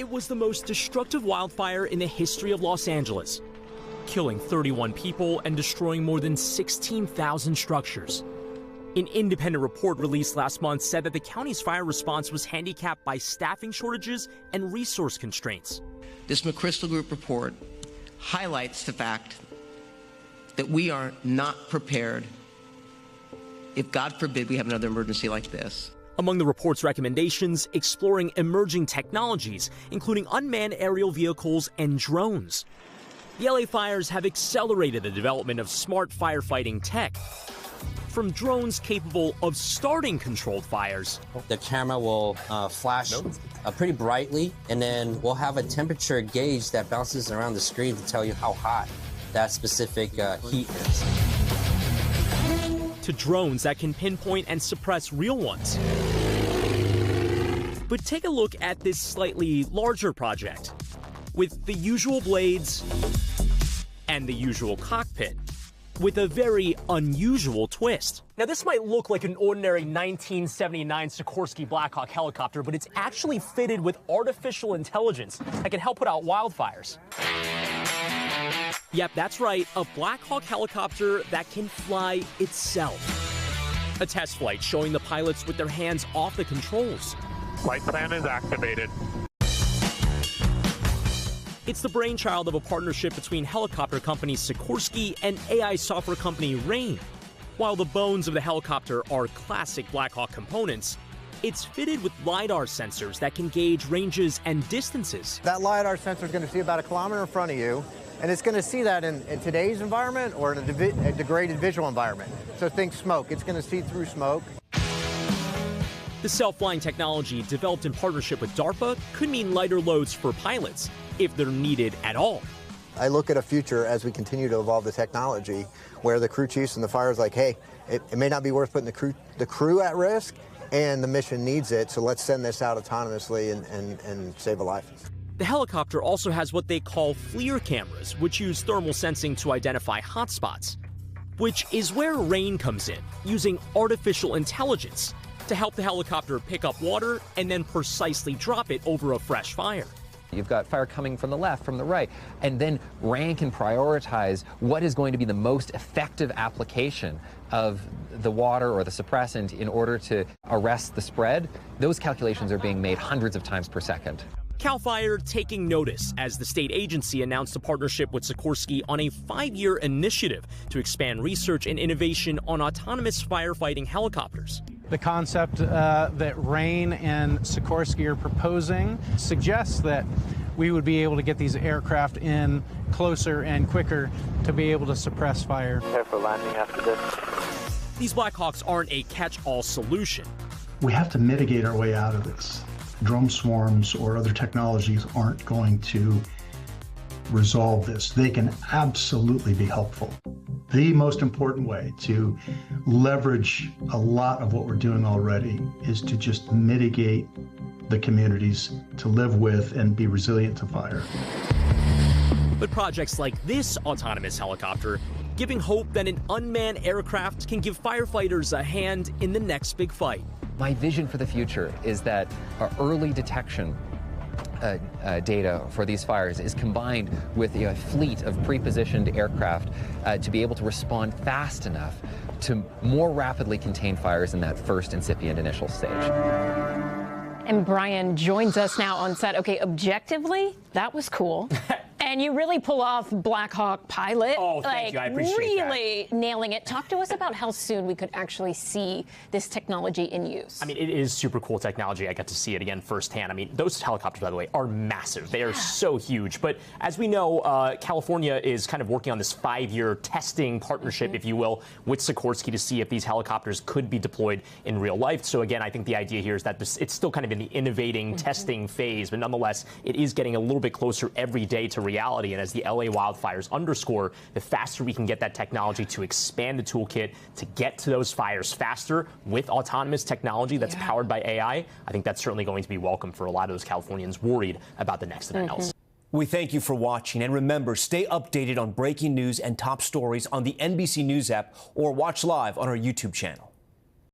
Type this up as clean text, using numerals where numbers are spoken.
It was the most destructive wildfire in the history of Los Angeles, killing 31 people and destroying more than 16,000 structures. An independent report released last month said that the county's fire response was handicapped by staffing shortages and resource constraints. This McChrystal Group report highlights the fact that we are not prepared if, God forbid, we have another emergency like this. Among the report's recommendations, exploring emerging technologies, including unmanned aerial vehicles and drones. The LA fires have accelerated the development of smart firefighting tech, from drones capable of starting controlled fires. The camera will flash pretty brightly, and then we'll have a temperature gauge that bounces around the screen to tell you how hot that specific heat is. To drones that can pinpoint and suppress real ones. But take a look at this slightly larger project, with the usual blades and the usual cockpit, with a very unusual twist. Now, this might look like an ordinary 1979 Sikorsky Blackhawk helicopter, but it's actually fitted with artificial intelligence that can help put out wildfires. Yep, that's right, a Blackhawk helicopter that can fly itself. A test flight showing the pilots with their hands off the controls. Flight plan is activated. It's the brainchild of a partnership between helicopter company Sikorsky and AI software company Rain. While the bones of the helicopter are classic Blackhawk components, it's fitted with LiDAR sensors that can gauge ranges and distances. That LiDAR sensor is going to see about 1 kilometer in front of you, and it's going to see that in today's environment or in a degraded visual environment. So think smoke. It's going to see through smoke. The self-flying technology developed in partnership with DARPA could mean lighter loads for pilots, if they're needed at all. I look at a future as we continue to evolve the technology where the crew chiefs and the fire is like, hey, it may not be worth putting the crew at risk, and the mission needs it, so let's send this out autonomously and save a life. The helicopter also has what they call FLIR cameras, which use thermal sensing to identify hotspots, which is where Rain comes in, using artificial intelligence to help the helicopter pick up water and then precisely drop it over a fresh fire. You've got fire coming from the left, from the right, and then Rain can prioritize what is going to be the most effective application of the water or the suppressant in order to arrest the spread. Those calculations are being made hundreds of times per second. CAL FIRE taking notice as the state agency announced a partnership with Sikorsky on a 5-year initiative to expand research and innovation on autonomous firefighting helicopters. The concept that Rain and Sikorsky are proposing suggests that we would be able to get these aircraft in closer and quicker to be able to suppress fire. Prepare for landing after this. These Blackhawks aren't a catch-all solution. We have to mitigate our way out of this. Drone swarms or other technologies aren't going to resolve this. They can absolutely be helpful. The most important way to leverage a lot of what we're doing already is to just mitigate the communities to live with and be resilient to fire. But projects like this autonomous helicopter giving hope that an unmanned aircraft can give firefighters a hand in the next big fight. My vision for the future is that our early detection data for these fires is combined with a fleet of pre-positioned aircraft to be able to respond fast enough to more rapidly contain fires in that first incipient initial stage. And Brian joins us now on set. Okay, objectively, that was cool. And you really pull off Blackhawk pilot. Oh, thank you. I appreciate really that. Nailing it. Talk to us about how soon we could actually see this technology in use. I mean, it is super cool technology. I got to see it again firsthand. I mean, those helicopters, by the way, are massive. They are so huge. But as we know, California is kind of working on this 5-year testing partnership, if you will, with Sikorsky to see if these helicopters could be deployed in real life. So again, I think the idea here is that it's still kind of in the innovating testing phase, but nonetheless, it is getting a little bit closer every day to reality. And as the LA wildfires underscore, the faster we can get that technology to expand the toolkit to get to those fires faster with autonomous technology that's powered by AI, I think that's certainly going to be welcome for a lot of those Californians worried about the next event else. We thank you for watching, and remember, stay updated on breaking news and top stories on the NBC News app or watch live on our YouTube channel.